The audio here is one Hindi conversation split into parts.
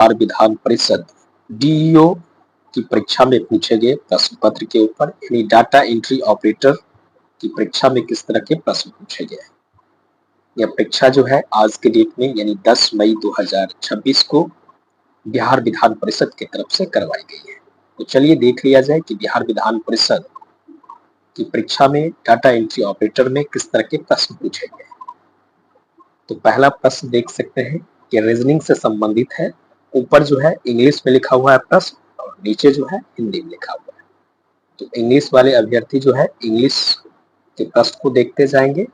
बिहार विधान परिषद डीईओ की परीक्षा में पूछे गए प्रश्न पत्र के ऊपर, यानी डाटा एंट्री ऑपरेटर की परीक्षा में किस तरह के प्रश्न पूछे गए। यह परीक्षा जो है आज के डेट में यानी 10 मई 2026 को बिहार विधान परिषद की तरफ से करवाई गई है। तो चलिए देख लिया जाए कि बिहार विधान परिषद की परीक्षा में डाटा एंट्री ऑपरेटर में किस तरह के प्रश्न पूछे गए। तो पहला प्रश्न देख सकते हैं कि रीजनिंग से संबंधित है। ऊपर जो है इंग्लिश में लिखा हुआ है प्रश्न और नीचे जो है हिंदी में लिखा हुआ है। तो इंग्लिश वाले अभ्यर्थी जो है इंग्लिश के प्रश्न को देखते जाएंगे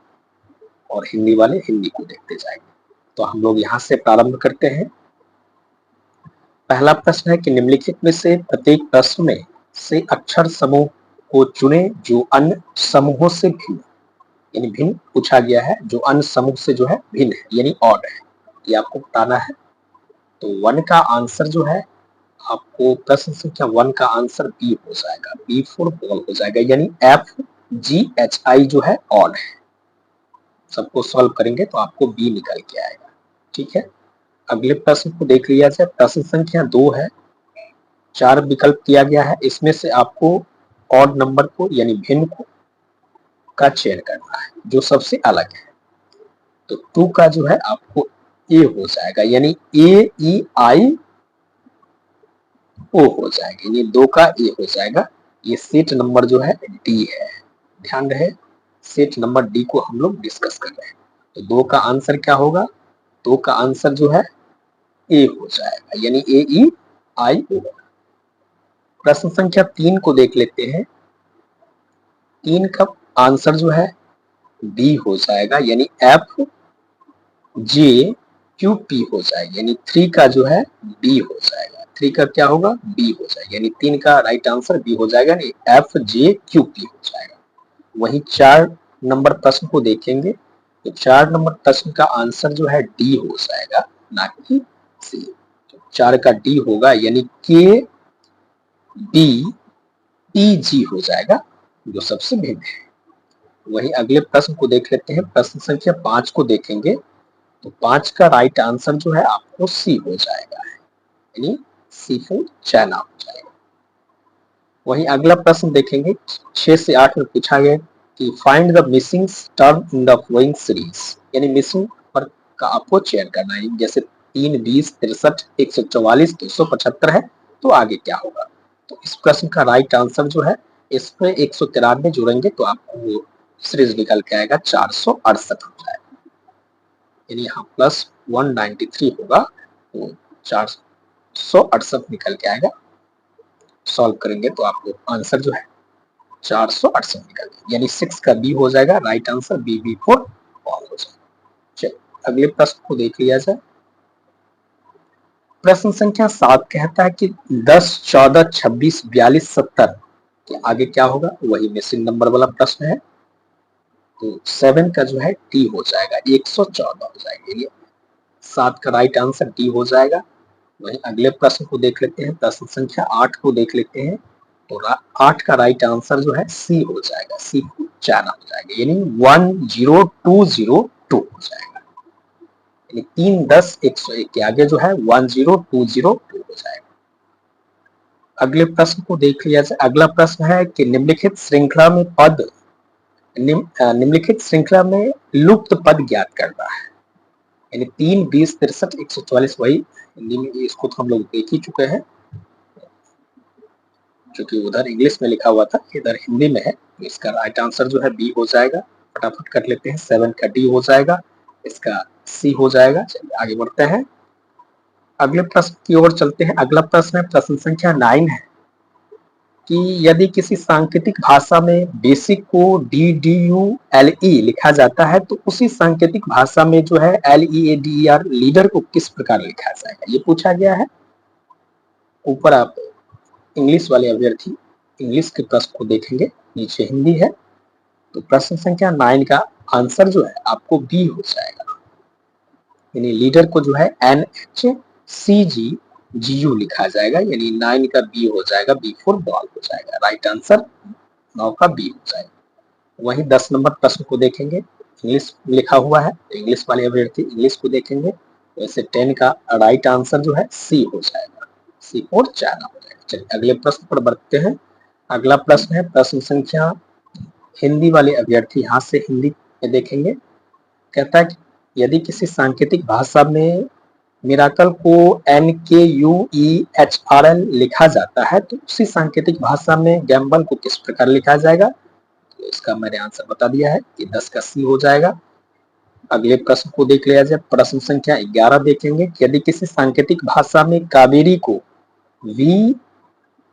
और हिंदी वाले हिंदी को देखते जाएंगे। तो हम लोग यहाँ से प्रारंभ करते हैं। पहला प्रश्न है कि निम्नलिखित में से प्रत्येक प्रश्न में से अक्षर समूह को चुने जो अन्य समूहों से भिन्न, यानी भिन्न पूछा गया है, जो अन्य समूह से जो है भिन्न है यानी ऑड है, ये आपको बताना है। तो 1 का आंसर जो है आपको प्रश्न संख्या 1 का आंसर बी हो जाएगा, बी फॉर बॉल हो जाएगा, यानी FGHI जो है ऑड है। सबको सॉल्व करेंगे तो आपको बी निकल के आएगा। ठीक है, अगले प्रश्न को देख लिया जाए। प्रश्न संख्या 2 है, 4 विकल्प दिया गया है, इसमें से आपको ऑड नंबर को यानी भिन्न को का चयन करना है जो सबसे अलग है। तो 2 का जो है आपको ए हो जाएगा, यानी AEIO हो जाएगा, यानी 2 का ए हो जाएगा। ये सेट नंबर जो है डी है, ध्यान रहे सेट नंबर डी को हम लोग डिस्कस कर रहे हैं। तो 2 का आंसर क्या होगा, 2 का आंसर जो है ए हो जाएगा, यानी AEIO। प्रश्न संख्या 3 को देख लेते हैं। 3 का आंसर जो है बी हो जाएगा, यानी FJQP हो जाएगा, यानी 3 का जो है बी हो जाएगा। 3 का क्या होगा, बी हो जाएगा, यानी 3 का राइट आंसर बी हो जाएगा, यानी FJQP हो जाएगा। वहीं 4 नंबर प्रश्न को देखेंगे तो 4 नंबर प्रश्न का आंसर जो है डी हो जाएगा, ना कि सी। तो 4 का डी होगा, यानी KBPG हो जाएगा, जो सबसे भिन्न है। वही अगले प्रश्न को देख लेते हैं। प्रश्न संख्या 5 को देखेंगे तो 5 का राइट आंसर जो है आपको सी हो जाएगा, यानी सी फॉर चाइना हो जाएगा। वही अगला प्रश्न देखेंगे, 6 से 8 में पूछा गया कि find the missing term in the following series, यानी मिसिंग पर का आपको चयन करना है। जैसे 3, 20, 63, 144, 275 है, तो आगे क्या होगा। तो इस प्रश्न का राइट आंसर जो है, इसमें 193 जोड़ेंगे तो आपको सीरीज निकल के आएगा 468 हो जाएगा, यानी यहाँ प्लस 193 होगा तो 468 निकल के आएगा। सॉल्व करेंगे तो आपको आंसर जो है 468 निकल गया, यानी 6 का बी हो जाएगा, right answer B for ball हो जाएगा। चलिए अगले प्रश्न को देख लिया जाए। प्रश्न संख्या 7 कहता है कि 10, 14, 26, 42, 70 के आगे क्या होगा, वही मिसिंग नंबर वाला प्रश्न है। तो 7 का जो है टी हो जाएगा, 114 हो जाएगा, यानी 7 का राइट आंसर डी हो जाएगा। वहीं अगले प्रश्न को देख लेते हैं। प्रश्न संख्या 8 को देख लेते हैं तो 8 का राइट आंसर जो है सी हो जाएगा, सी को चाइना हो जाएगा, यानी 10202 हो जाएगा, यानी 3, 10, 101 के आगे जो है 10202 हो जाएगा। अगले प्रश्न को देख लिया जाए। अगला प्रश्न है कि निम्नलिखित श्रृंखला में निम्नलिखित श्रृंखला में लुप्त पद ज्ञात करना है, यानी 3, 20, 63, 144। वही हिंदी में, इसको तो हम लोग देख ही चुके हैं, क्योंकि उधर इंग्लिश में लिखा हुआ था, इधर हिंदी में है। तो इसका राइट आंसर जो है बी हो जाएगा। फटाफट कर लेते हैं। 7 का डी हो जाएगा, इसका सी हो जाएगा। चलिए आगे बढ़ते हैं, अगले प्रश्न की ओर चलते हैं। अगला प्रश्न है, प्रश्न संख्या 9 है कि यदि किसी सांकेतिक भाषा में बेसिक को DDULE लिखा जाता है तो उसी सांकेतिक भाषा में जो है LEADER लीडर को किस प्रकार लिखा जाएगा, ये पूछा गया है। ऊपर आप इंग्लिश वाले अभ्यर्थी इंग्लिश के प्रश्न को देखेंगे, नीचे हिंदी है। तो प्रश्न संख्या 9 का आंसर जो है आपको बी हो जाएगा, यानी लीडर को जो है NHCGGU लिखा जाएगा, यानी 9 का बी हो जाएगा, बी फॉर बॉल हो जाएगा, राइट आंसर 9 का बी हो जाएगा। वहीं 10 नंबर प्रश्न को देखेंगे, इंग्लिश लिखा हुआ है, इंग्लिश वाले अभ्यर्थी इंग्लिश को देखेंगे। वैसे 10 का राइट आंसर जो है सी हो जाएगा, सी फॉर चाइना हो जाएगा। चलिए अगले प्रश्न पर बढ़ते हैं। अगला प्रश्न है प्रश्न संख्या, हिंदी वाले अभ्यर्थी यहाँ से हिंदी में देखेंगे। कहता है कि यदि किसी सांकेतिक भाषा में मिराकल को NKUEHRL लिखा जाता है तो उसी सांकेतिक भाषा में गैम्बल को किस प्रकार लिखा जाएगा? तो इसका मैंने आंसर बता दिया है कि 10 का सी हो जाएगा। अगले प्रश्न को देख लिया जाए। प्रश्न संख्या 11 देखेंगे कि यदि किसी सांकेतिक भाषा में कावेरी को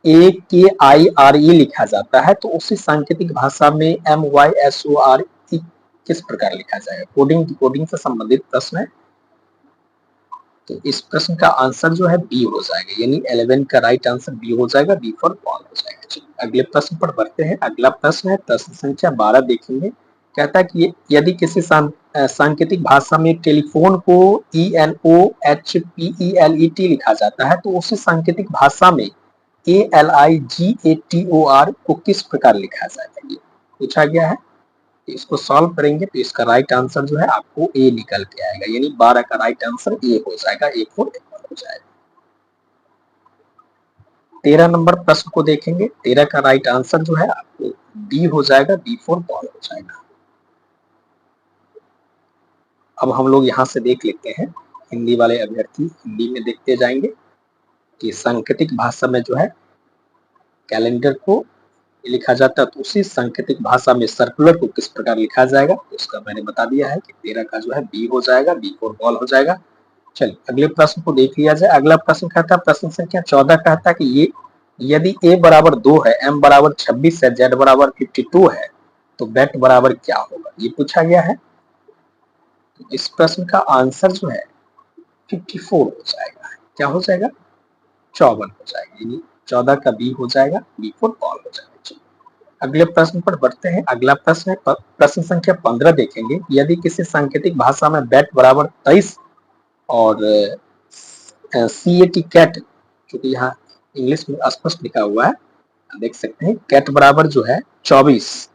VAKIRE लिखा जाता है तो उसी सांकेतिक भाषा में MYSORE किस प्रकार लिखा जाएगा? कोडिंग डिकोडिंग से संबंधित प्रश्न है, तो इस प्रश्न का आंसर जो है बी हो जाएगा, यानी 11 का राइट आंसर बी हो जाएगा, बी फॉर बॉल हो जाएगा। चलिए अगले प्रश्न पर बढ़ते हैं। अगला प्रश्न है प्रश्न संख्या 12 देखेंगे। कहता है कि यदि किसी सांकेतिक भाषा में टेलीफोन को ENOHPELET लिखा जाता है तो उसी सांकेतिक भाषा में ALIGATOR को किस प्रकार लिखा जाएगा? ये पूछा गया है। इसको सॉल्व करेंगे तो इसका राइट आंसर जो है आपको ए निकल के आएगा, यानी 12 का राइट आंसर ए हो जाएगा, ए फॉर एप्पल हो जाएगा। 13 नंबर प्रश्न को देखेंगे। 13 का राइट आंसर जो है आपको बी हो जाएगा, बी फॉर बॉल हो जाएगा। अब हम लोग यहाँ से देख लेते हैं, हिंदी वाले अभ्यर्थी हिंदी में देखते जाएंगे कि सांकेतिक भाषा में जो है कैलेंडर को लिखा जाता है तो उसी सांकेतिक भाषा में सर्कुलर को किस प्रकार लिखा जाएगा? तो उसका मैंने बता दिया है कि 13 का जो है बी हो जाएगा, बी फॉर बॉल हो जाएगा। चलिए अगले प्रश्न को देख लिया जाए। अगला प्रश्न कहता है प्रश्न संख्या 14 कहता है कि ये यदि a बराबर 2 है, m बराबर 26 है, z बराबर 52 है तो बेट बराबर क्या होगा? ये पूछा गया है। तो इस प्रश्न का आंसर जो है 54 हो जाएगा। क्या हो जाएगा? 54 हो जाएगा, यानी 14 का बी हो जाएगा, बी फॉर बॉल हो जाएगा। अगले प्रश्न पर बढ़ते हैं। अगला प्रश्न है प्रश्न संख्या 15 देखेंगे। यदि किसी सांकेतिक भाषा में बैट बराबर 23 और CAT कैट, क्योंकि यहाँ इंग्लिश में स्पष्ट लिखा हुआ है, देख सकते हैं, कैट बराबर जो है 24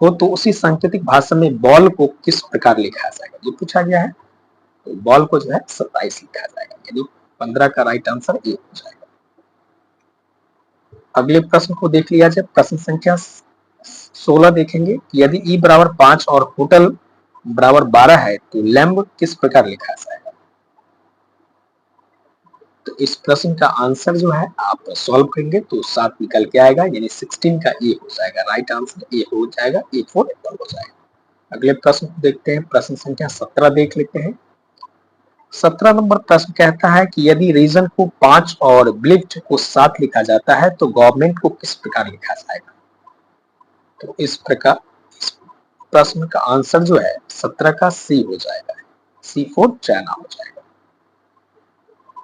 हो तो उसी सांकेतिक भाषा में बॉल को किस प्रकार लिखा जाएगा? ये पूछा गया है। तो बॉल को जो है 27 लिखा जाएगा, यानी 15 का राइट आंसर ए हो जाएगा। अगले प्रश्न को देख लिया जाए। प्रश्न संख्या 16 देखेंगे कि यदि ई बराबर 5 और होटल बराबर 12 है तो लैम्ब किस प्रकार लिखा जाएगा? तो इस प्रश्न का आंसर जो है आप सॉल्व करेंगे तो 7 निकल के आएगा, यानी 16 का ए हो जाएगा, राइट आंसर ए हो जाएगा, ए फॉर एप्पल हो जाएगा। अगले प्रश्न को देखते हैं। प्रश्न संख्या 17 देख लेते हैं। 17 नंबर प्रश्न कहता है कि यदि रीजन को 5 और ब्लिफ्ट को 7 लिखा जाता है तो गवर्नमेंट को किस प्रकार लिखा जाएगा? तो इस प्रकार इस प्रश्न का आंसर जो है 17 का सी हो जाएगा, सी फॉर चाइना हो जाएगा।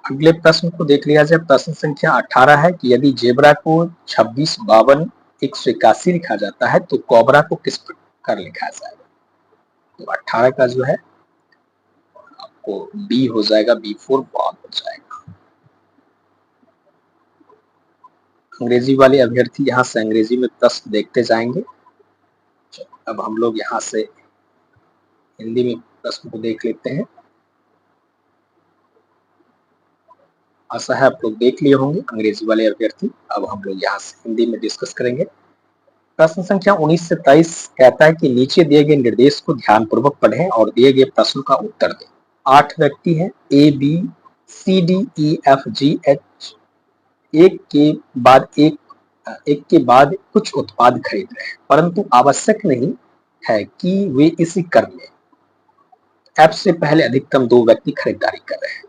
अगले प्रश्न को देख लिया जाए। प्रश्न संख्या 18 है कि यदि जेबरा को 26 52 181 लिखा जाता है तो कोबरा को किस प्रकार लिखा जाएगा? तो 18 का जो है आपको बी हो जाएगा, बी फॉर बॉल हो जाएगा। अंग्रेजी वाले अभ्यर्थी यहाँ से अंग्रेजी में प्रश्न देखते जाएंगे। अब हम लोग यहाँ से हिंदी में प्रश्न को देख लेते हैं। आशा है आप लोग देख लिए होंगे अंग्रेजी वाले अभ्यर्थी। अब हम लोग यहाँ से हिंदी में डिस्कस करेंगे। प्रश्न संख्या 19 से 23 कहता है कि नीचे दिए गए निर्देश को ध्यानपूर्वक पढ़ें और दिए गए प्रश्न का उत्तर दें। 8 व्यक्ति हैं, A B C D E F G H, एक के बाद कुछ उत्पाद खरीद रहे हैं, परंतु आवश्यक नहीं है कि वे इसी क्रम में। F से पहले अधिकतम 2 व्यक्ति खरीदारी कर रहे हैं।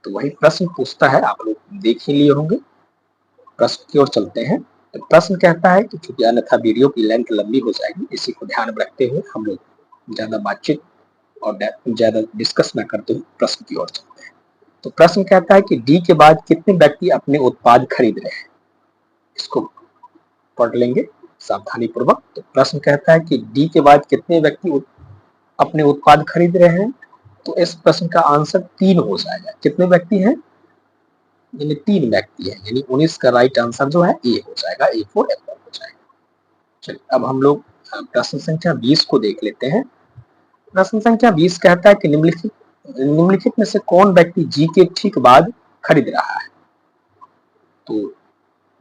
तो वही प्रश्न पूछता है, आप लोग देख ही लिए होंगे। प्रश्न की ओर चलते हैं। तो प्रश्न कहता है कि चूंकि अन्यथा वीडियो की लेंथ लंबी हो जाएगी, इसी को ध्यान में रखते हुए हम लोग ज्यादा बातचीत और ज्यादा डिस्कस न करते हुए प्रश्न की ओर चलते हैं। तो प्रश्न कहता है कि डी के बाद कितने व्यक्ति अपने उत्पाद खरीद रहे हैं? इसको पढ़ लेंगे सावधानी पूर्वक। तो प्रश्न कहता है कि डी के बाद कितने व्यक्ति अपने उत्पाद खरीद रहे हैं? तो इस प्रश्न का आंसर 3 हो जाएगा। कितने व्यक्ति हैं? यानी 3 व्यक्ति हैं, यानी 19 का राइट आंसर जो है ए हो जाएगा, ए फॉर एप्पल हो जाएगा। चलिए अब हम लोग प्रश्न संख्या 20 को देख लेते हैं। प्रश्न संख्या 20 कहता है कि निम्नलिखित में से कौन व्यक्ति जी के ठीक बाद खरीद रहा है? तो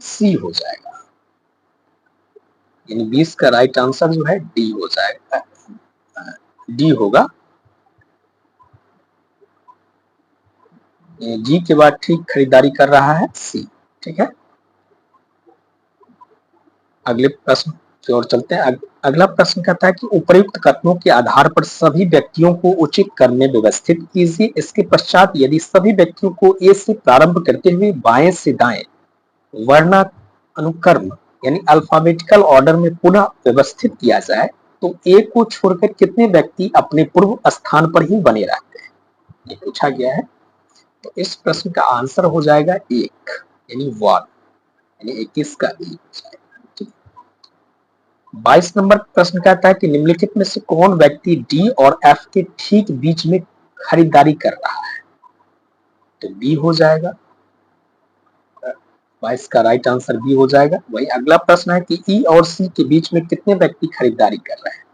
सी हो जाएगा, यानी 20 का राइट आंसर जो है डी हो जाएगा, डी होगा। जी के बाद ठीक खरीदारी कर रहा है सी। ठीक है, अगले प्रश्न की ओर चलते हैं। अगला प्रश्न कहता है कि उपर्युक्त कथनों के आधार पर सभी व्यक्तियों को उचित क्रम में व्यवस्थित कीजिए। इसके पश्चात यदि सभी व्यक्तियों को ए से प्रारंभ करते हुए बाएं से दाएं वर्णानुक्रम यानी अल्फाबेटिकल ऑर्डर में पुनः व्यवस्थित किया जाए तो ए को छोड़कर कितने व्यक्ति अपने पूर्व स्थान पर ही बने रहते हैं, ये पूछा गया है। तो इस प्रश्न का आंसर हो जाएगा एक, यानी 1, यानी 21 का ए हो जाएगा। 22 नंबर प्रश्न कहता है कि निम्नलिखित में से कौन व्यक्ति डी और एफ के ठीक बीच में खरीदारी कर रहा है? तो बी हो जाएगा, 22 का राइट आंसर बी हो जाएगा। वही अगला प्रश्न है कि ई और सी के बीच में कितने व्यक्ति खरीदारी कर रहे हैं?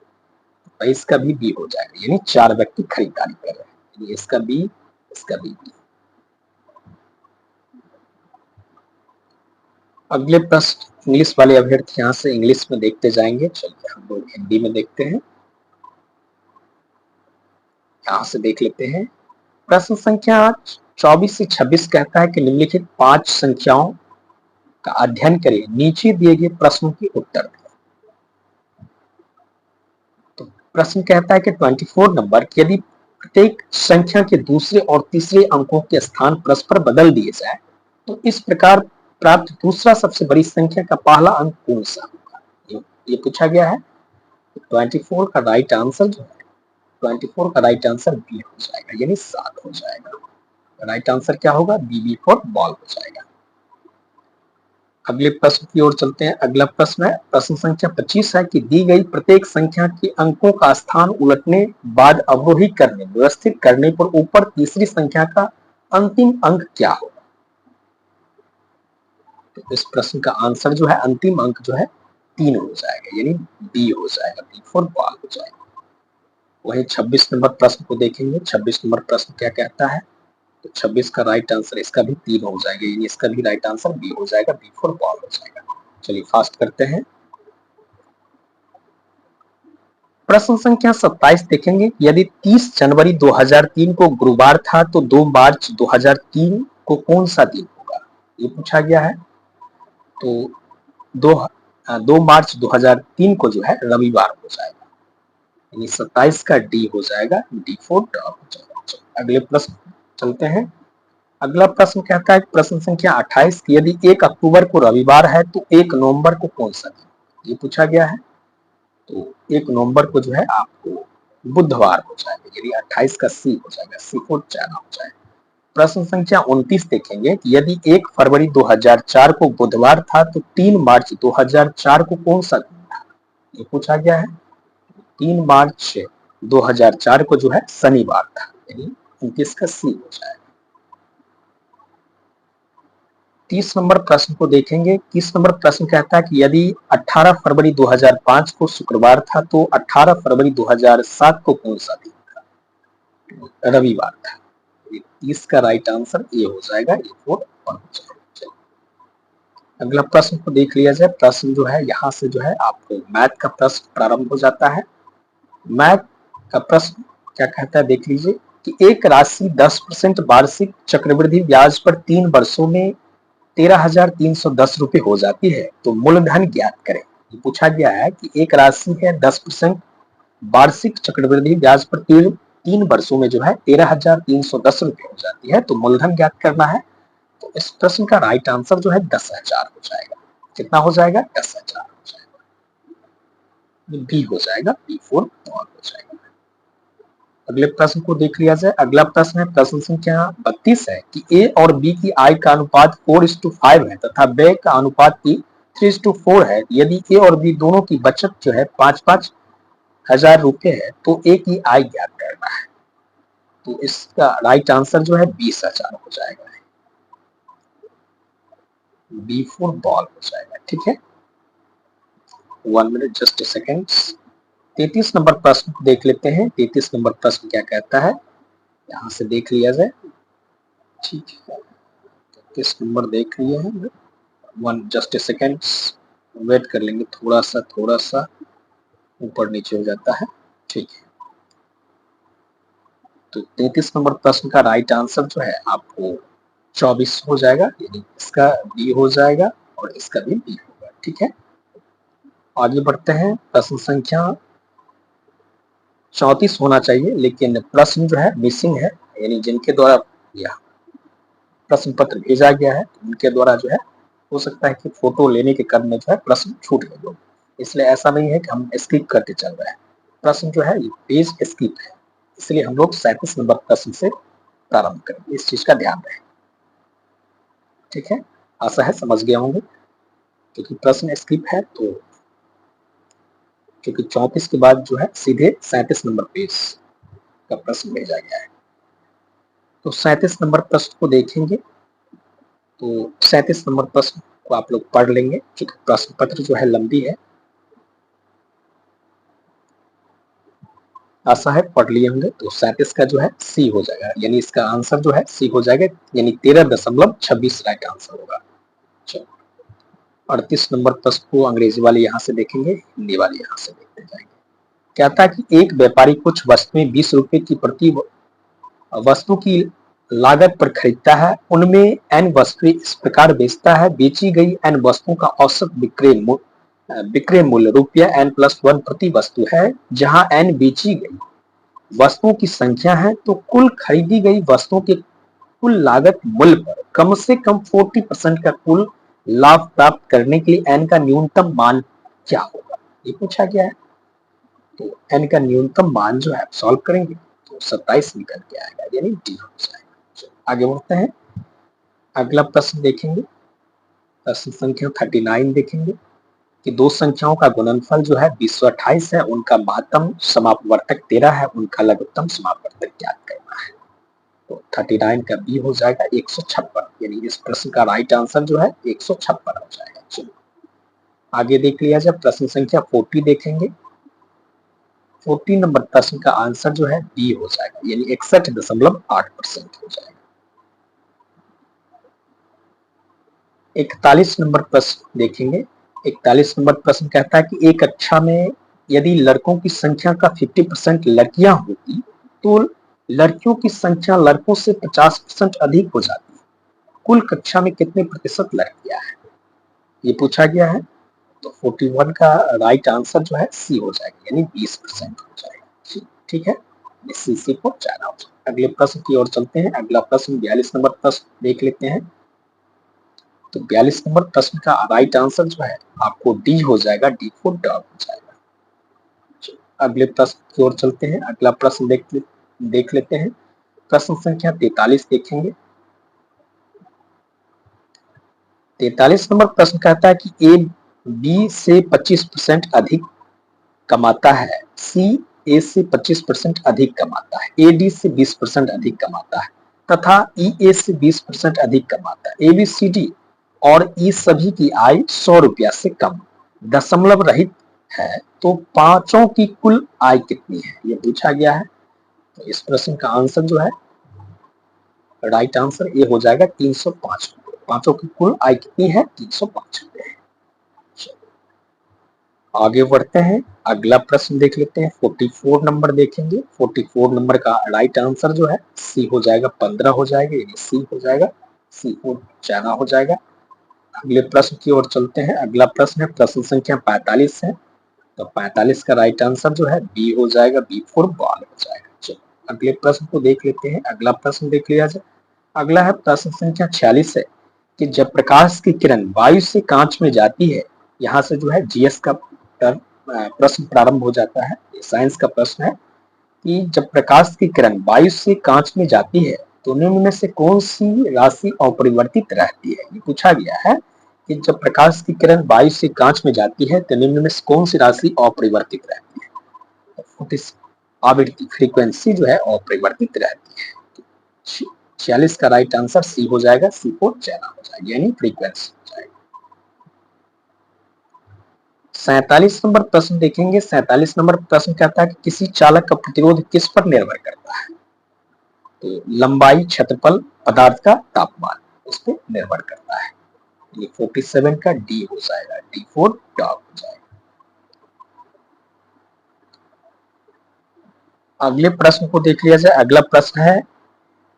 तो इसका भी बी हो जाएगा, यानी 4 व्यक्ति खरीदारी कर रहे हैं, यानी इसका बी, इसका बी। अगले प्रश्न इंग्लिश वाले अभ्यर्थी यहाँ से इंग्लिश में देखते जाएंगे। चलिए हम लोग हिंदी में देखते हैं, यहाँ से देख लेते हैं। प्रश्न संख्या 24 से 26 कहता है कि निम्नलिखित 5 संख्याओं का अध्ययन करें, नीचे दिए गए प्रश्नों के उत्तर दें। तो प्रश्न कहता है कि 24 नंबर कि यदि प्रत्येक संख्या के दूसरे और तीसरे अंकों के स्थान परस्पर बदल दिए जाए तो इस प्रकार प्राप्त दूसरा सबसे बड़ी संख्या का पहला अंक कौन सा होगा, ये पूछा गया है। 24 का राइट आंसर जो है 24 का राइट आंसर बी हो जाएगा, यानी 7 हो जाएगा। राइट आंसर क्या होगा? बी फॉर बॉल हो जाएगा। अगले प्रश्न की ओर चलते हैं। अगला प्रश्न है प्रश्न संख्या 25 है कि दी गई प्रत्येक संख्या के अंकों का स्थान उलटने बाद अवरोही करने व्यवस्थित करने पर ऊपर तीसरी संख्या का अंतिम अंक क्या होगा? तो इस प्रश्न का आंसर जो है अंतिम अंक जो है 3 हो जाएगा, यानी बी हो जाएगा, बी फॉर बॉल हो जाएगा। वही 26 नंबर प्रश्न को देखेंगे। 26 नंबर प्रश्न क्या कहता है? तो 26 का राइट आंसर इसका भी 3 हो जाएगा, यानी इसका भी राइट आंसर बी हो जाएगा, बी फॉर बॉल हो जाएगा। चलिए फास्ट करते हैं। प्रश्न संख्या 27 देखेंगे। यदि 30 जनवरी 2003 को गुरुवार था तो 2 मार्च 2003 को कौन सा दिन होगा, ये पूछा गया है। तो 2 मार्च 2003 को जो है रविवार हो जाएगा, यानी 27 का डी हो जाएगा, डी फॉर डॉग हो जाएगा। अगले प्रश्न चलते हैं। अगला प्रश्न कहता है प्रश्न संख्या 28 कि यदि 1 अक्टूबर को रविवार है तो 1 नवंबर को कौन सा दिन, ये पूछा गया है। तो 1 नवंबर को जो है आपको बुधवार हो जाएगा, यानी 28 का सी हो जाएगा, सी फॉर चाइना हो जाएगा। प्रश्न संख्या 29 देखेंगे कि यदि 1 फरवरी 2004 को बुधवार था तो 3 मार्च 2004 को कौन सा दिन था, ये पूछा गया है। 3 मार्च 2004 को जो है शनिवार था, यानी 29 का सी हो जाएगा। 30 नंबर प्रश्न को देखेंगे। 30 नंबर प्रश्न कहता है कि यदि 18 फरवरी 2005 को शुक्रवार था तो 18 फरवरी 2007 को कौन सा दिन था, रविवार था। 30 का राइट आंसर ए हो जाएगा, ए फॉर वन हो जाएगा। अगला प्रश्न को देख लिया जाए। प्रश्न जो है यहाँ से जो है आपको मैथ का प्रश्न प्रारंभ हो जाता है। मैथ का प्रश्न क्या कहता है देख लीजिए कि एक राशि 10% वार्षिक चक्रवृद्धि ब्याज पर 3 वर्षों में 13,310 रुपए हो जाती है तो मूलधन ज्ञात करें। ये पूछा गया है कि एक राशि है 10% वार्षिक चक्रवृद्धि ब्याज पर 3 वर्षों में जो है 13,310 रुपए हो जाती है तो मूलधन ज्ञात करना है। तो इस प्रश्न का राइट आंसर जो है 10,000 हो जाएगा। कितना हो जाएगा? 10,000 हो जाएगा, बी हो जाएगा, बी फॉर बॉल हो जाएगा। अगले प्रश्न को देख लिया जाए। अगला प्रश्न है प्रश्न संख्या 32 है कि ए और बी की आय का अनुपात 4:5 है तथा व्यय का अनुपात 3:4 है। यदि ए और बी दोनों की बचत जो है 5-5 हजार रुपए है तो ए की आय ज्ञात करना है। तो इसका राइट आंसर जो है 20,000 हो जाएगा, बी फॉर बॉल हो जाएगा। ठीक है, 1 minute just a second. 33 number प्रश्न देख लेते हैं। 33 नंबर प्रश्न क्या कहता है यहाँ से देख लिया जाए। ठीक है, किस नंबर देख लिए हैं, जस्ट ए सेकेंड वेट कर लेंगे, थोड़ा सा ऊपर नीचे हो जाता है। ठीक है, तो 33 नंबर प्रश्न का राइट आंसर जो है आपको 24 हो जाएगा, यानी इसका बी हो जाएगा और इसका भी बी होगा। ठीक है, आगे बढ़ते हैं। प्रश्न संख्या 34 होना चाहिए, लेकिन प्रश्न जो है मिसिंग है, यानी जिनके द्वारा यह प्रश्न पत्र भेजा गया है उनके द्वारा जो है हो सकता है कि फोटो लेने के क्रम में जो है प्रश्न छूट गए हो, इसलिए ऐसा नहीं है कि हम स्किप करके चल रहे हैं। प्रश्न जो है ये पेज स्किप है, इसलिए हम लोग 37 नंबर प्रश्न से प्रारंभ करेंगे, इस चीज का ध्यान रखें। ठीक है, आशा है समझ गए होंगे, क्योंकि प्रश्न स्किप है तो क्योंकि 34 के बाद जो है सीधे 37 नंबर पेज का प्रश्न भेजा गया है। तो 37 नंबर प्रश्न को देखेंगे, तो 37 नंबर प्रश्न को आप लोग पढ़ लेंगे, क्योंकि प्रश्न पत्र जो है लंबी है। आशा है पढ़ लिए होंगे। तो 37 का जो है सी हो जाएगा, यानी इसका आंसर जो है सी हो जाएगा, यानी 13.26 राइट आंसर होगा। चलो, 38 नंबर प्रश्न को अंग्रेजी वाले यहाँ से देखेंगे, हिंदी वाले यहाँ से देखते जाएंगे। कहता है कि एक व्यापारी कुछ वस्तुएं 20 रुपए की प्रति वस्तु की लागत पर खरीदता है, उनमें एन वस्तुएं इस प्रकार बेचता है, बेची गई एन वस्तुओं का औसत विक्रय मूल्य रुपया n+1 प्रति वस्तु है, जहां एन बेची गई वस्तुओं की संख्या है, तो कुल खरीदी गई वस्तुओं के कुल लागत मूल्य पर कम से कम 40% का कुल लाभ प्राप्त करने के लिए एन का न्यूनतम मान क्या होगा, ये पूछा गया है। तो एन का न्यूनतम मान जो है सॉल्व करेंगे तो 27 निकल के आएगा, यानी डी हो जाएगा। आगे बढ़ते हैं, अगला प्रश्न देखेंगे। प्रश्न संख्या 39 देखेंगे कि दो संख्याओं का गुणनफल जो है 228 है, उनका महत्तम समापवर्तक 13 है, उनका लघुत्तम समापवर्तक ज्ञात करना है। तो 39 का बी हो जाएगा 156, यानी इस प्रश्न का राइट आंसर जो है 156 हो जाएगा। चलो आगे देख लिया जाए, प्रश्न संख्या 40 देखेंगे। 40 नंबर प्रश्न का आंसर जो है बी हो जाएगा, यानी 61.8% हो जाएगा। 41 नंबर प्रश्न देखेंगे। 41 नंबर प्रश्न कहता है कि एक कक्षा में यदि लड़कों की संख्या का 50% लड़कियां होती तो लड़कियों की संख्या लड़कों से 50% अधिक हो जाती, कुल कक्षा में कितने प्रतिशत लड़कियां हैं, ये पूछा गया है। तो 41 का राइट आंसर जो है सी हो जाएगा, यानी 20% हो जाएगा। ठीक है, सी को जाना हो जाएगा। अगले प्रश्न की ओर चलते हैं। अगला प्रश्न 42 नंबर प्रश्न देख लेते हैं। तो 42 नंबर प्रश्न का राइट आंसर जो है आपको डी हो जाएगा, डी को डॉग हो जाएगा। अगले प्रश्न की ओर चलते हैं। अगला प्रश्न देख लेते हैं। प्रश्न संख्या 43 देखेंगे। 43 नंबर प्रश्न कहता है कि ए बी से 25% अधिक कमाता है, सी ए से 25% अधिक कमाता है, ए डी से 20% अधिक कमाता है तथा ई ए से 20% अधिक कमाता है। ए बी सी डी और ई सभी की आय 100 रुपया से कम दशमलव रहित है, तो पांचों की कुल आय कितनी है, ये पूछा गया है। तो इस प्रश्न का आंसर जो है राइट आंसर ये हो जाएगा 305 रुपये। पांचों की कुल आय कितनी है, 305 रुपये है। आगे बढ़ते हैं, अगला प्रश्न देख लेते हैं। 44 नंबर देखेंगे। 44 नंबर का राइट आंसर जो है सी हो जाएगा, 15 हो जाएगा, यानी सी हो जाएगा, सी को जाना हो जाएगा। अगले प्रश्न की ओर चलते हैं। अगला प्रश्न है प्रश्न संख्या 45 है। तो 45 का राइट आंसर जो है बी हो जाएगा, बी फॉर बॉल हो जाएगा। चलो अगले प्रश्न को देख लेते हैं। अगला प्रश्न देख लिया जाए। अगला है प्रश्न संख्या 46 है कि जब प्रकाश की किरण वायु से कांच में जाती है, यहाँ से जो है जीएस का प्रश्न प्रारंभ हो जाता है। साइंस का प्रश्न है कि जब प्रकाश की किरण वायु से कांच में जाती है तो निम्न में से कौन सी राशि अपरिवर्तित रहती है, ये पूछा गया है कि जब प्रकाश की किरण वायु से कांच में जाती है तो निम्न में से कौन सी राशि अपरिवर्तित रहती है। आवृत्ति फ्रीक्वेंसी जो है अपरिवर्तित रहती है। 46 का राइट आंसर सी हो जाएगा, सी को जाना हो जाएगा, यानी फ्रीक्वेंसी हो जाएगा। 47 नंबर प्रश्न देखेंगे। 47 नंबर प्रश्न कहता है कि किसी चालक का प्रतिरोध किस पर निर्भर करता है। तो लंबाई, क्षेत्रफल, पदार्थ का तापमान उस पर निर्भर करता है। ये 47 का डी हो जाएगा, D4 डॉग हो जाएगा। अगले प्रश्न को देख लिया जाए। अगला प्रश्न है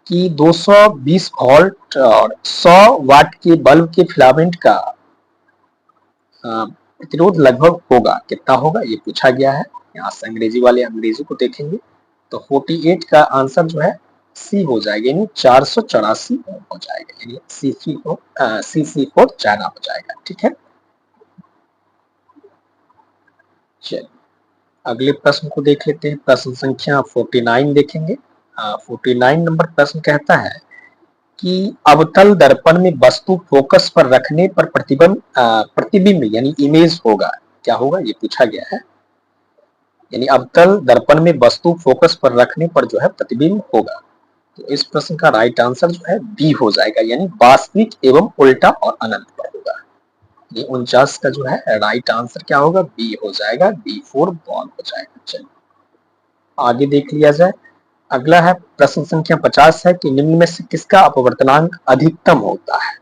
कि 220 वोल्ट और 100 वाट के बल्ब के फिलामेंट का प्रतिरोध लगभग होगा, कितना होगा ये पूछा गया है। यहाँ से अंग्रेजी वाले अंग्रेजी को देखेंगे तो 48 का आंसर जो है सी हो जाएगा, यानी 484 ओम हो जाएगा, यानी CC4 चाइना हो जाएगा। ठीक है, चलिए अगले प्रश्न को देख लेते हैं। प्रश्न संख्या 49 देखेंगे। 49 नंबर प्रश्न कहता है कि अवतल दर्पण में वस्तु फोकस पर रखने पर प्रतिबिंब यानी इमेज होगा, क्या होगा ये पूछा गया है। यानी अवतल दर्पण में वस्तु फोकस पर रखने पर जो है प्रतिबिंब होगा। तो इस प्रश्न का राइट आंसर जो है बी हो जाएगा, यानी वास्तविक एवं उल्टा और अनंत पर होगा। ये 49 का जो है राइट आंसर क्या होगा, बी हो जाएगा, D4 बॉल हो जाएगा। चलिए आगे देख लिया जाए। अगला है प्रश्न संख्या 50 है कि निम्न में से किसका अपवर्तनांक अधिकतम होता है।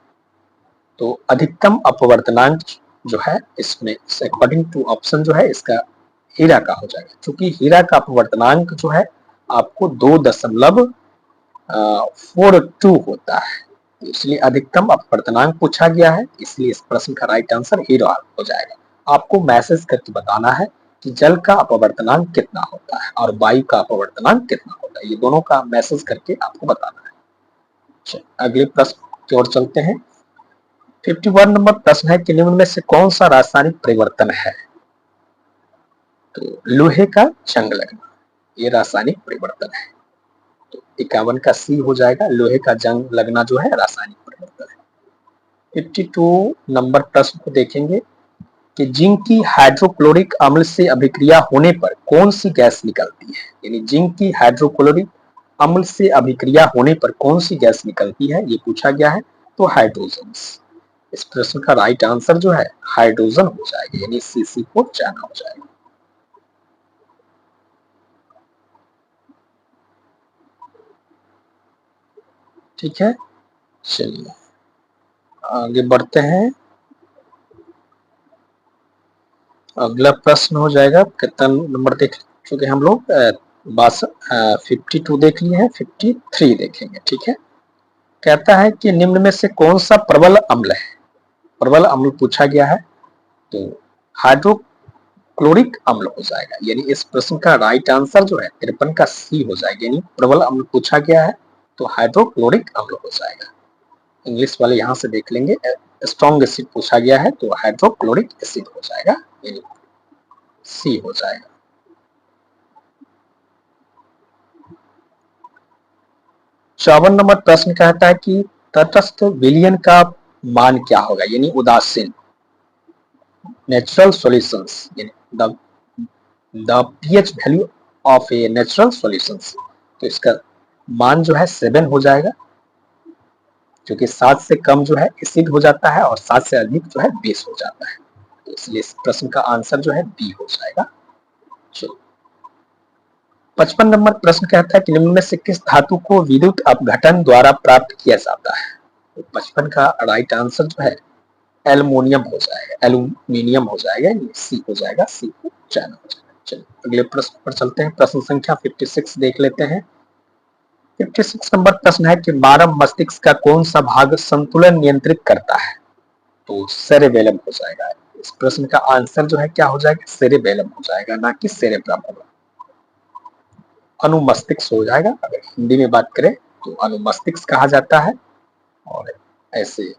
तो अधिकतम अपवर्तनांक जो है इसमें अकॉर्डिंग टू ऑप्शन जो है इसका हीरा का हो जाएगा, क्योंकि हीरा का अपवर्तनांक जो है आपको 2.42 होता है, इसलिए अधिकतम अपवर्तनांक पूछा गया है, इसलिए इस प्रश्न का राइट आंसर हीरा हो जाएगा। आपको मैसेज करके बताना है कि जल का अपवर्तनांक कितना होता है और वायु का अपवर्तनांक कितना होता है, ये दोनों का मैसेज करके आपको बताना है। अगले प्रश्न की ओर चलते हैं। 51 नंबर प्रश्न है कि निम्न में से कौन सा रासायनिक परिवर्तन है। तो लोहे का जंग लगना ये रासायनिक परिवर्तन है। तो 51 का सी हो जाएगा, लोहे का जंग लगना जो है रासायनिक परिवर्तन है। 52 नंबर प्रश्न को देखेंगे कि जिंक की हाइड्रोक्लोरिक अम्ल से अभिक्रिया होने पर कौन सी गैस निकलती है। यानी जिंक की हाइड्रोक्लोरिक अम्ल से अभिक्रिया होने पर कौन सी गैस निकलती है ये पूछा गया है। तो हाइड्रोजन। इस प्रश्न का राइट आंसर जो है हाइड्रोजन हो जाएगा, यानी CC4 चाइना हो जाएगा। ठीक है, चलिए आगे बढ़ते हैं। अगला प्रश्न हो जाएगा, कितना नंबर देख चुके हम लोग, 52 देख लिए हैं, 53 देखेंगे। ठीक है, कहता है कि निम्न में से कौन सा प्रबल अम्ल है। प्रबल अम्ल पूछा गया है, तो हाइड्रोक्लोरिक अम्ल हो जाएगा, यानी इस प्रश्न का राइट आंसर जो है 53 का सी हो जाएगा, यानी प्रबल अम्ल पूछा गया है तो हाइड्रोक्लोरिक अम्ल हो जाएगा। इंग्लिश वाले यहां से देख लेंगे, स्ट्रॉन्ग एसिड पूछा गया है तो हाइड्रोक्लोरिक एसिड हो जाएगा, यानी सी हो जाएगा। चौवन नंबर प्रश्न कहता है कि तटस्थ विलयन का मान क्या होगा, यानी उदासीन नेचुरल सॉल्यूशंस, यानी the pH value of a natural solutions. तो इसका मान जो है 7 हो जाएगा, क्योंकि 7 से कम जो है एसिड हो जाता है और 7 से अधिक जो है बेस हो जाता है, तो इसलिए इस प्रश्न का आंसर जो है बी हो जाएगा। चलो 55 नंबर प्रश्न कहता है कि निम्न में से किस धातु को विद्युत अपघटन द्वारा प्राप्त किया जाता है। तो 55 का राइट आंसर जो है एल्युमिनियम हो जाएगा, एल्यूमिनियम हो जाएगा, सी हो जाएगा, सी को चाइना हो जाएगा। चलिए अगले प्रश्न पर चलते हैं। प्रश्न संख्या 56 देख लेते हैं। 56 नंबर प्रश्न है कि मानव मस्तिष्क का कौन सा भाग संतुलन नियंत्रित करता है। तो सेरेबेलम हो जाएगा। इस प्रश्न का आंसर जो है क्या हो जाएगा, सेरेबेलम हो जाएगा, ना कि सेरेब्रम होगा। अनुमस्तिष्क हो जाएगा, अगर हिंदी में बात करें तो अनुमस्तिष्क कहा जाता है, और ऐसे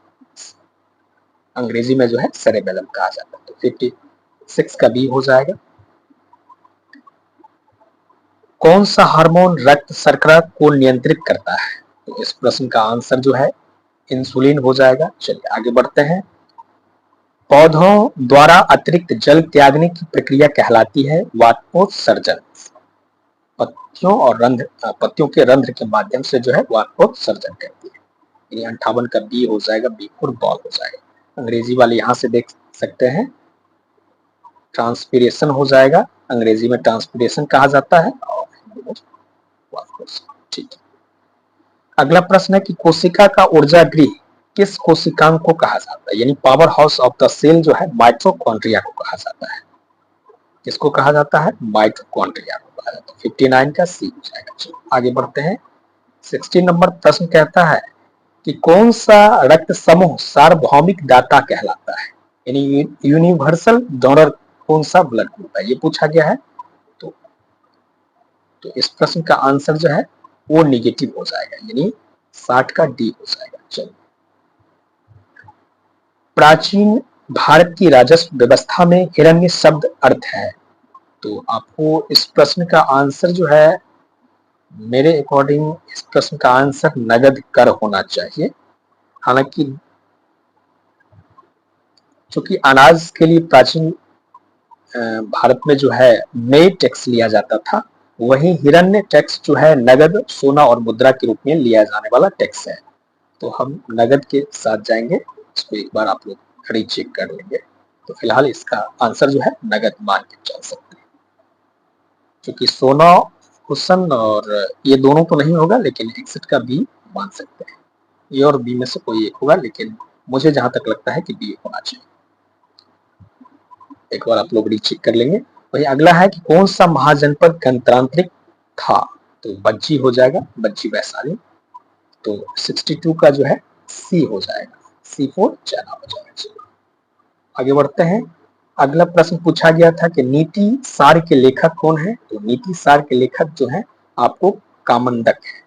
अंग्रेजी में जो है सेरेबेलम कहा जाता है। तो 56 का बी हो जाएगा। कौन सा हार्मोन रक्त शर्करा को नियंत्रित करता है। तो इस प्रश्न का आंसर जो है इंसुलिन हो जाएगा। चलिए आगे बढ़ते हैं। पौधों द्वारा अतिरिक्त जल त्यागने की प्रक्रिया कहलाती है वाष्पोत्सर्जन। पत्तियों के रंध्र के माध्यम से जो है वाष्पोत्सर्जन करती है, यानी 58 का बी हो जाएगा, बी फॉर बॉल हो जाएगा। अंग्रेजी वाले यहां से देख सकते हैं, ट्रांसपीरेशन हो जाएगा, अंग्रेजी में ट्रांसपीरेशन कहा जाता है, और ठीक है। अगला प्रश्न है कि कोशिका का ऊर्जा गृह किस कोशिकांग को कहा जाता है, यानी powerhouse of the cell जो है माइटोकॉन्ड्रिया को कहा जाता है। किसको कहा जाता है? माइटोकॉन्ड्रिया को कहा जाता है। 59 का सी हो जाएगा। चलो आगे बढ़ते हैं। 60 नंबर प्रश्न कहता है कि कौन सा रक्त समूह सार्वभौमिक दाता कहलाता है, यानी यूनिवर्सल डोनर कौन सा ब्लड ग्रुप है, ये पूछा गया है। तो इस प्रश्न का आंसर जो है वो निगेटिव हो जाएगा, यानी 60 का डी हो जाएगा। चलो, प्राचीन भारत की राजस्व व्यवस्था में हिरण्य शब्द अर्थ है। तो आपको इस प्रश्न का आंसर जो है, मेरे अकॉर्डिंग इस प्रश्न का आंसर नगद कर होना चाहिए। हालांकि चूंकि अनाज के लिए प्राचीन भारत में जो है नए टैक्स लिया जाता था, वही हिरण्य टैक्स जो है नगद, सोना और मुद्रा के रूप में लिया जाने वाला टैक्स है। तो हम नगद के साथ जाएंगे, इसको एक बार आप लोग रीचेक कर लेंगे। तो फिलहाल इसका आंसर जो है नगद मान के चल सकते हैं, क्योंकि सोना हुसन और ये दोनों तो नहीं होगा, लेकिन 61 का बी मान सकते हैं। ए और बी में से कोई एक होगा, लेकिन मुझे जहां तक लगता है कि बी होना चाहिए। एक बार आप लोग रीचेक कर लेंगे। वही अगला है कि कौन सा महाजनपद गणतांत्रिक था, तो बज्जी हो जाएगा, बज्जी वैशाली। तो 62 का जो है सी हो जाएगा, C4 चाइना हो जाएगा। आगे बढ़ते हैं। अगला प्रश्न पूछा गया था कि नीति सार के लेखक कौन है, तो नीति सार के लेखक जो है आपको कामंडक है,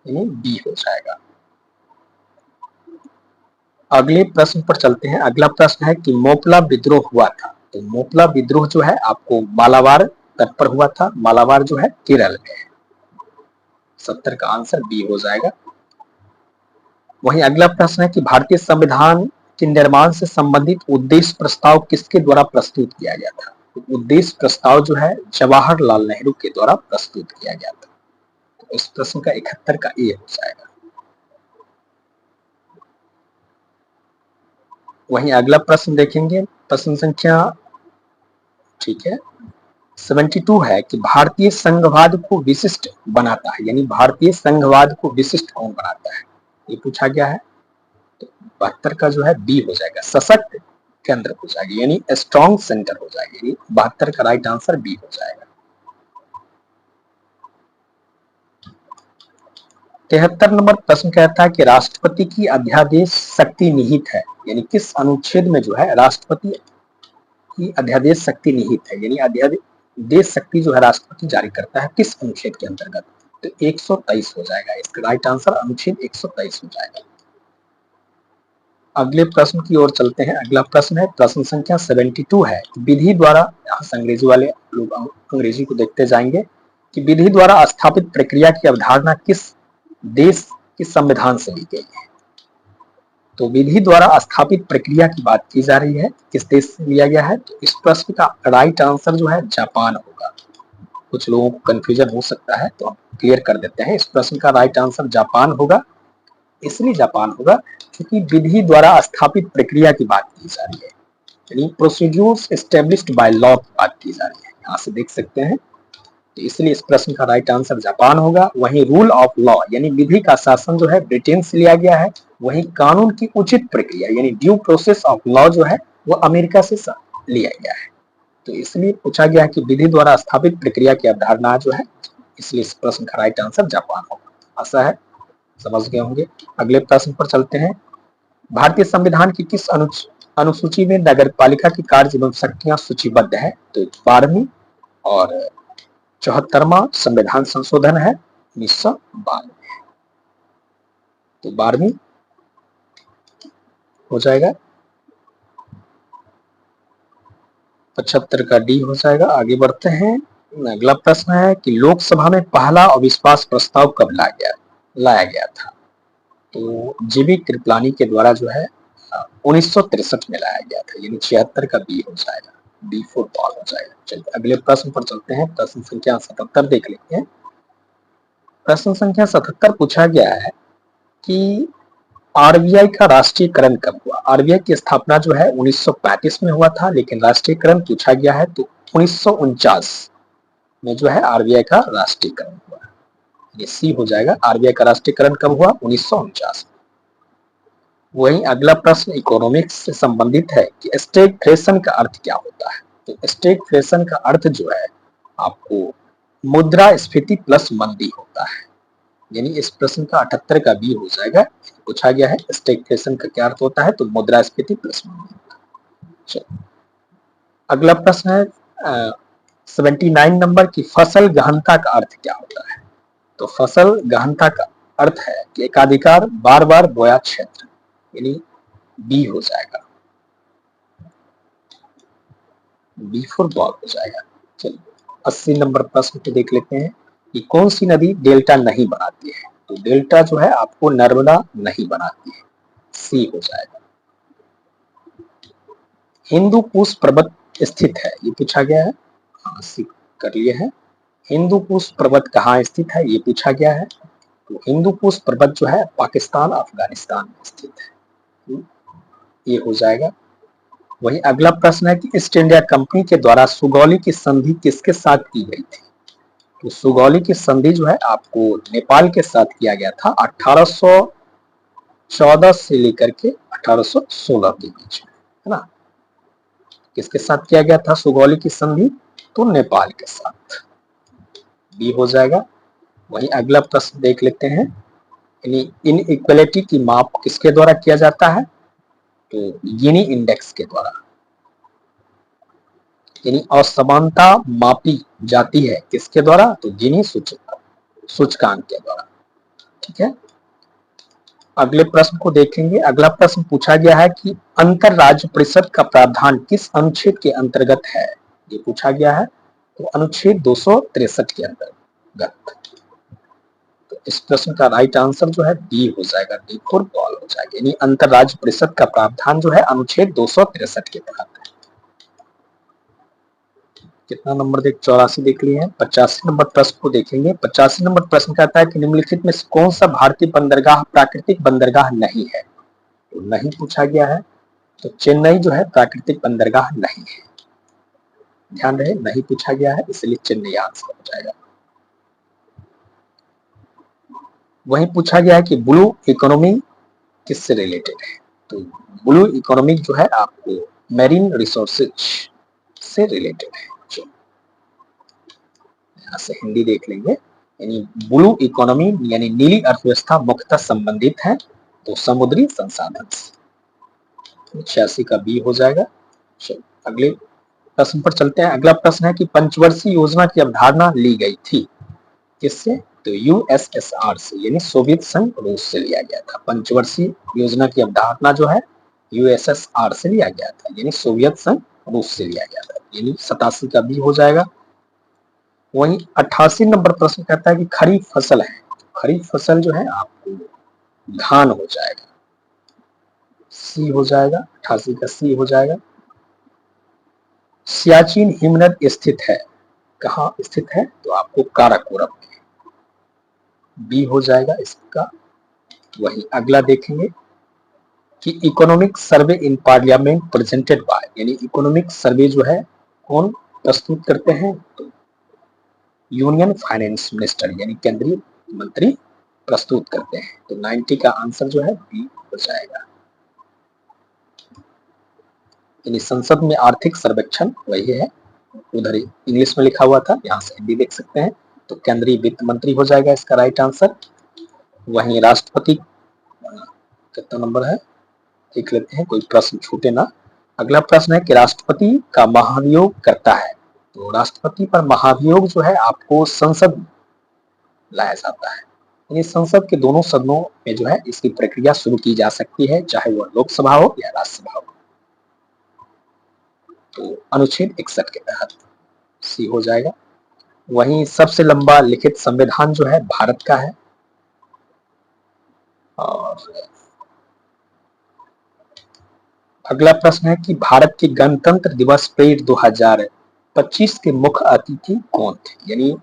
यानी बी हो जाएगा। अगले प्रश्न पर चलते हैं। अगला प्रश्न है कि मोपला विद्रोह हुआ था, तो मोपला विद्रोह जो है आपको मालाबार तट पर हुआ था। मालाबार जो है केरल में है। 70 का आंसर बी हो जाएगा। वहीं अगला प्रश्न है कि भारतीय संविधान के निर्माण से संबंधित उद्देश्य प्रस्ताव किसके द्वारा प्रस्तुत किया गया था, तो उद्देश्य प्रस्ताव जो है जवाहरलाल नेहरू के द्वारा प्रस्तुत किया गया था। तो इस प्रश्न का 71 का ए हो जाएगा। वहीं अगला प्रश्न देखेंगे, प्रश्न संख्या ठीक है 72 है कि भारतीय संघवाद को विशिष्ट बनाता है, यानी भारतीय संघवाद को विशिष्ट कौन बनाता है, ये पूछा गया है। तो 72 का जो है बी हो जाएगा, सशक्त केंद्र हो जाएगा, यानी स्ट्रॉन्ग सेंटर हो जाएगा, यानी 72 का राइट आंसर बी हो जाएगा। 73 नंबर प्रश्न कहता है कि राष्ट्रपति की अध्यादेश शक्ति निहित है, यानी किस अनुच्छेद में जो है राष्ट्रपति की अध्यादेश शक्ति निहित है, यानी अध्यादेश शक्ति जो है राष्ट्रपति जारी करता है, किस अनुच्छेद के अंतर्गत, तो 123 हो जाएगा। इसका राइट आंसर अनुच्छेद 123 हो जाएगा। अगले प्रश्न की ओर चलते हैं। अगला प्रश्न है प्रश्न संख्या 72 है, विधि द्वारा, यहाँ से अंग्रेजी वाले लोग अंग्रेजी को देखते जाएंगे, कि विधि द्वारा स्थापित प्रक्रिया की अवधारणा किस देश के संविधान से ली गई है। तो विधि द्वारा स्थापित प्रक्रिया की बात की जा रही है, किस देश से लिया गया है, तो इस प्रश्न का राइट आंसर जो है जापान होगा। कुछ लोगों को कंफ्यूजन हो सकता है, तो हम क्लियर कर देते हैं। इस प्रश्न का राइट आंसर जापान होगा। इसलिए जापान होगा क्योंकि विधि द्वारा स्थापित प्रक्रिया की बात की जा रही है, यानी प्रोसीड्यूर्स एस्टेब्लिश्ड बाय लॉ की बात की जा रही है, यहाँ से देख सकते हैं। तो इसलिए इस प्रश्न का राइट आंसर जापान होगा। वहीं रूल ऑफ लॉ यानी विधि का शासन जो है ब्रिटेन से लिया गया है। वहीं कानून की उचित प्रक्रिया यानी ड्यू प्रोसेस ऑफ लॉ जो है वो अमेरिका से लिया गया है। तो इसलिए पूछा गया है कि विधि द्वारा स्थापित प्रक्रिया की अवधारणा जो है, इसलिए इस प्रश्न का राइट आंसर जापान होगा। आशा है समझ गए होंगे। अगले प्रश्न पर चलते हैं। भारतीय संविधान की किस अनुसूची में नगर पालिका की कार्य एवं शक्तियां सूचीबद्ध है, तो 12वीं और 74वां संविधान संशोधन है 1992। तो 12वीं हो जाएगा, 75 का डी हो जाएगा। आगे बढ़ते हैं। अगला प्रश्न है कि लोकसभा में पहला अविश्वास प्रस्ताव कब लाया गया था, तो जीवी कृपलानी के द्वारा जो है 1963 में लाया गया था, यानी 76 का बी हो जाएगा, बी फुटबॉल हो जाएगा। चलिए अगले प्रश्न पर चलते हैं। प्रश्न संख्या 77 देख लेते हैं। प्रश्न संख्या 77 पूछा गया है कि आरबीआई का राष्ट्रीयकरण कब हुआ। आरबीआई की स्थापना जो है 1935 में हुआ था, लेकिन राष्ट्रीयकरण पूछा गया है तो 1949 में जो है आरबीआई का राष्ट्रीयकरण हुआ। ये सी हो जाएगा। आरबीआई का राष्ट्रीयकरण कब हुआ? 1949। वहीं अगला प्रश्न इकोनॉमिक्स से संबंधित है कि स्टैगफ्लेशन का अर्थ क्या होता है? तो स्टैगफ्लेशन का अर्थ जो है आपको मुद्रास्फीति प्लस मंदी होता है। यानी इस प्रश्न का 78 का बी हो जाएगा। पूछा गया है स्टैगफ्लेशन का क्या अर्थ होता है? तो मुद्रास्फीति प्लस मंदी। चलो अगला प्रश्न है 79 नंबर की फसल गहनता का अर्थ क्या होता है? तो फसल गहनता का अर्थ है कि एकाधिकार बार बार बोया क्षेत्र, यानी बी हो जाएगा। बी फॉर बॉल हो जाएगा। चलिए 80 नंबर प्रश्न को देख लेते हैं कि कौन सी नदी डेल्टा नहीं बनाती है? तो डेल्टा जो है आपको नर्मदा नहीं बनाती है। सी हो जाएगा। हिंदू कुश पर्वत स्थित है, ये पूछा गया है। हाँ सी कर लिए है। हिंदू कुश पर्वत कहाँ स्थित है? ये पूछा गया है। तो हिंदू कुश पर्वत जो है पाकिस्तान अफगानिस्तान में स्थित है। ये हो जाएगा। वही अगला प्रश्न है कि ईस्ट इंडिया कंपनी के द्वारा सुगौली की संधि किसके साथ की गई थी? तो सुगौली की संधि जो है आपको नेपाल के साथ किया गया था 1814 से लेकर के 1816 के बीच में, है ना। किसके साथ किया गया था सुगौली की संधि? तो नेपाल के साथ। बी हो जाएगा। वही अगला प्रश्न देख लेते हैं, इन इक्वलिटी की माप किसके द्वारा किया जाता है? तो गिनी इंडेक्स के द्वारा, यानी असमानता मापी जाती है किसके द्वारा? तो गिनी सूचकांक के द्वारा। ठीक है। अगले प्रश्न को देखेंगे। अगला प्रश्न पूछा गया है कि अंतर राज्य परिषद का प्रावधान किस अनुच्छेद के अंतर्गत है? ये पूछा गया है। तो अनुच्छेद 263 के अंतर्गत। तो इस प्रश्न का राइट आंसर जो है डी हो जाएगा। डी फॉर बॉल हो जाएगा। यानी अंतर राज्य परिषद का प्रावधान जो है अनुच्छेद 263 के तहत है। कितना नंबर देख 84 देख लिए हैं। 85 नंबर प्रश्न को देखेंगे। 85 नंबर प्रश्न कहता है कि निम्नलिखित में से कौन सा भारतीय बंदरगाह प्राकृतिक बंदरगाह नहीं है? तो नहीं पूछा गया है। तो चेन्नई जो है प्राकृतिक बंदरगाह नहीं है। ध्यान रहे नहीं पूछा गया है, इसलिए चेन्नई आंसर हो जाएगा। वहीं पूछा गया है कि ब्लू इकोनॉमी किससे रिलेटेड है? तो ब्लू इकोनॉमी जो है आपको मैरीन रिसोर्सेज से रिलेटेड है। यहाँ से हिंदी देख लेंगे। यानी ब्लू इकोनॉमी यानी नीली अर्थव्यवस्था मुख्यतः संबंधित है तो समुद्री संसाधन से। 86 का बी हो जाएगा। अगले प्रश्न पर चलते हैं। अगला प्रश्न है कि पंचवर्षीय योजना की अवधारणा ली गई थी किससे? तो यूएसएसआर से, यानी सोवियत संघ रूस से लिया गया था। पंचवर्षीय योजना की अवधारणा जो है यूएसएसआर से लिया गया था, यानी सोवियत संघ रूस से लिया गया था। यानी 87 का बी हो जाएगा। वहीं 88 नंबर प्रश्न कहता है कि खरीफ फसल है। खरीफ फसल जो है आपको धान हो जाएगा। सी हो जाएगा। 88 का सी हो जाएगा। सियाचिन हिमनद स्थित है, कहाँ स्थित है? तो आपको काराकोरम में। बी हो जाएगा इसका। वही अगला देखेंगे कि economic survey in parliament presented by, यानी इकोनॉमिक सर्वे जो है कौन प्रस्तुत करते हैं? तो यूनियन फाइनेंस मिनिस्टर, यानी केंद्रीय मंत्री प्रस्तुत करते हैं। तो 90 का आंसर जो है बी हो जाएगा। यानी संसद में आर्थिक सर्वेक्षण वही है, उधर इंग्लिश में लिखा हुआ था, यहाँ से हिंदी देख सकते हैं। तो केंद्रीय वित्त मंत्री हो जाएगा इसका राइट आंसर। वहीं राष्ट्रपति कितना नंबर है देख लेते हैं, कोई प्रश्न छूटे ना। अगला प्रश्न है कि राष्ट्रपति का महाभियोग करता है। तो राष्ट्रपति पर महाभियोग जो है आपको संसद लाया जाता है, यानी संसद के दोनों सदनों में जो है इसकी प्रक्रिया शुरू की जा सकती है, चाहे वह लोकसभा हो या राज्यसभा हो। तो अनुच्छेद 61 के तहत सी हो जाएगा। वहीं सबसे लंबा लिखित संविधान जो है भारत का है। और अगला प्रश्न है कि भारत के गणतंत्र दिवस परेड 2025 के मुख्य अतिथि कौन थे? यानी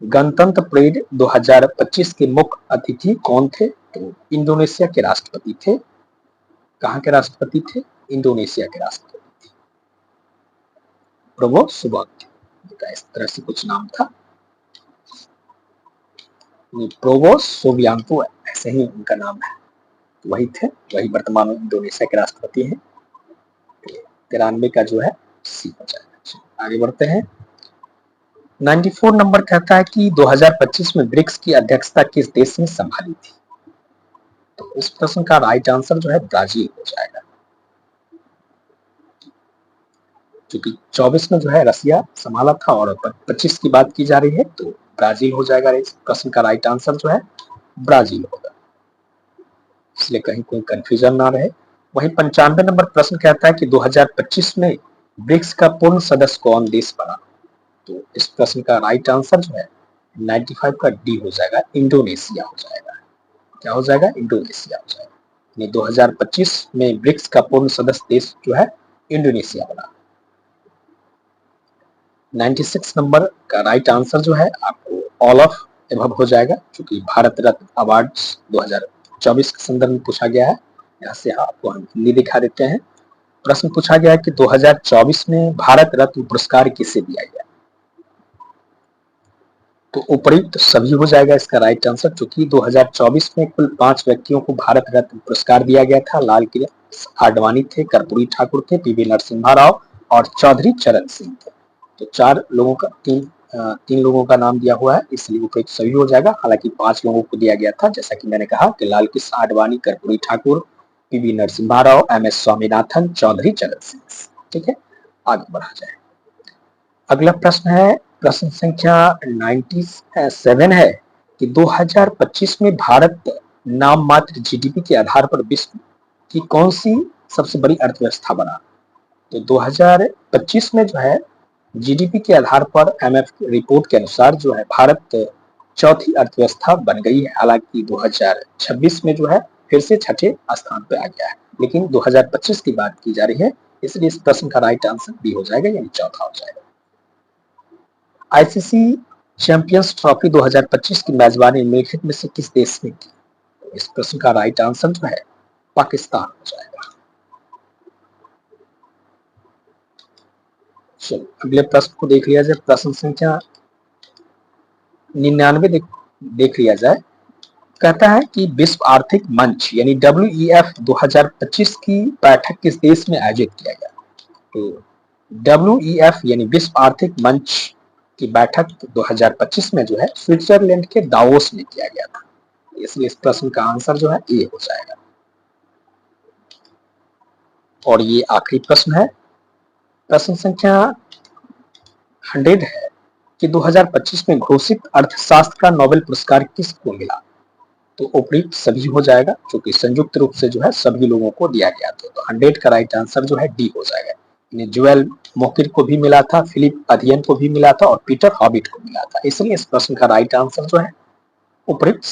गणतंत्र परेड 2025 के मुख्य अतिथि कौन थे? तो इंडोनेशिया के राष्ट्रपति थे। कहाँ के राष्ट्रपति थे? इंडोनेशिया के राष्ट्रपति थे, प्रबोवो सुबियांतो का इस तरह से कुछ नाम था। प्रोवोस सोबियांतो ऐसे ही उनका नाम है, वही थे, वही वर्तमान में इंडोनेशिया के राष्ट्रपति हैं। 93 का जो है सी हो जाएगा। आगे बढ़ते हैं। 94 नंबर कहता है कि 2025 में ब्रिक्स की अध्यक्षता किस देश ने संभाली थी? तो इस प्रश्न का राइट आंसर जो है ब्राजील हो जाएगा, क्योंकि 24 में जो है रसिया संभाला था और 25 की बात की जा रही है तो ब्राजील हो जाएगा। इस प्रश्न का राइट आंसर जो है ब्राजील होगा, इसलिए कहीं कोई कंफ्यूजन ना रहे। वहीं 95 नंबर प्रश्न कहता है कि 2025 में ब्रिक्स का पूर्ण सदस्य कौन देश बना? तो इस प्रश्न का राइट आंसर जो है 95 का डी हो जाएगा, इंडोनेशिया हो जाएगा। क्या हो जाएगा? इंडोनेशिया हो जाएगा। 2025 में ब्रिक्स का पूर्ण सदस्य देश जो है इंडोनेशिया बना। 96 नंबर का राइट आंसर जो है आपको ऑल ऑफ एबव हो जाएगा, क्योंकि भारत रत्न अवार्ड्स 2024 के संदर्भ में पूछा गया है। यहाँ से आपको हम हिंदी दिखा देते हैं। प्रश्न पूछा गया है कि 2024 में भारत रत्न पुरस्कार किसे दिया गया? तो उपयुक्त सभी हो जाएगा इसका राइट आंसर, क्योंकि 2024 में कुल 5 व्यक्तियों को भारत रत्न पुरस्कार दिया गया था। लाल किरण आडवाणी थे, कर्पूरी ठाकुर थे, पीवी नरसिम्हा राव और चौधरी चरण सिंह थे। तो 4 लोगों का 3 लोगों का नाम दिया हुआ है, इसलिए उपयुक्त सभी हो जाएगा। हालांकि 5 लोगों को दिया गया था, जैसा कि मैंने कहा कि लाल कृष्ण आडवाणी, कर्पूरी ठाकुर, पीवी नरसिम्हा राव, एम.एस. स्वामीनाथन, चौधरी चरण सिंह। ठीक है, आगे बढ़ा जाए। अगला प्रश्न है, प्रश्न संख्या 97 है कि 2025 में भारत नाम मात्र जीडीपी के आधार पर विश्व की कौन सी सबसे बड़ी अर्थव्यवस्था बना? तो 2025 में जो है जीडीपी के आधार पर एमएफ रिपोर्ट के अनुसार जो है भारत चौथी अर्थव्यवस्था बन गई है। हालांकि 2026 में जो है फिर से छठे स्थान पर आ गया है, लेकिन 2025 की बात की जा रही है, इसलिए इस प्रश्न का राइट आंसर बी हो जाएगा, यानी चौथा हो जाएगा। आईसीसी चैंपियंस ट्रॉफी 2025 की मेजबानी निम्नलिखित में से किस देश ने की? तो इस प्रश्न का राइट आंसर जो है पाकिस्तान हो जाएगा। चलो अगले प्रश्न को देख लिया जाए। प्रश्न संख्या 99 देख लिया जाए। कहता है कि विश्व आर्थिक मंच यानी WEF 2025 की बैठक किस देश में आयोजित किया गया? तो WEF यानी विश्व आर्थिक मंच की बैठक 2025 में जो है स्विट्जरलैंड के दावोस में किया गया था, इसलिए इस प्रश्न का आंसर जो है ए हो जाएगा। और ये आखिरी प्रश्न है, प्रश्न संख्या 100 है कि 2025 में घोषित अर्थशास्त्र का नोबेल पुरस्कार किसको मिला? तो उपयुक्त सभी हो जाएगा, क्योंकि संयुक्त रूप से जो है सभी लोगों को दिया गया था। तो 100 का राइट आंसर जो है डी हो जाएगा। जोएल मोकिर को भी मिला था, फिलिप अध्ययन को भी मिला था और पीटर हॉबिट को मिला था, इसलिए इस प्रश्न का राइट आंसर जो है उपयुक्त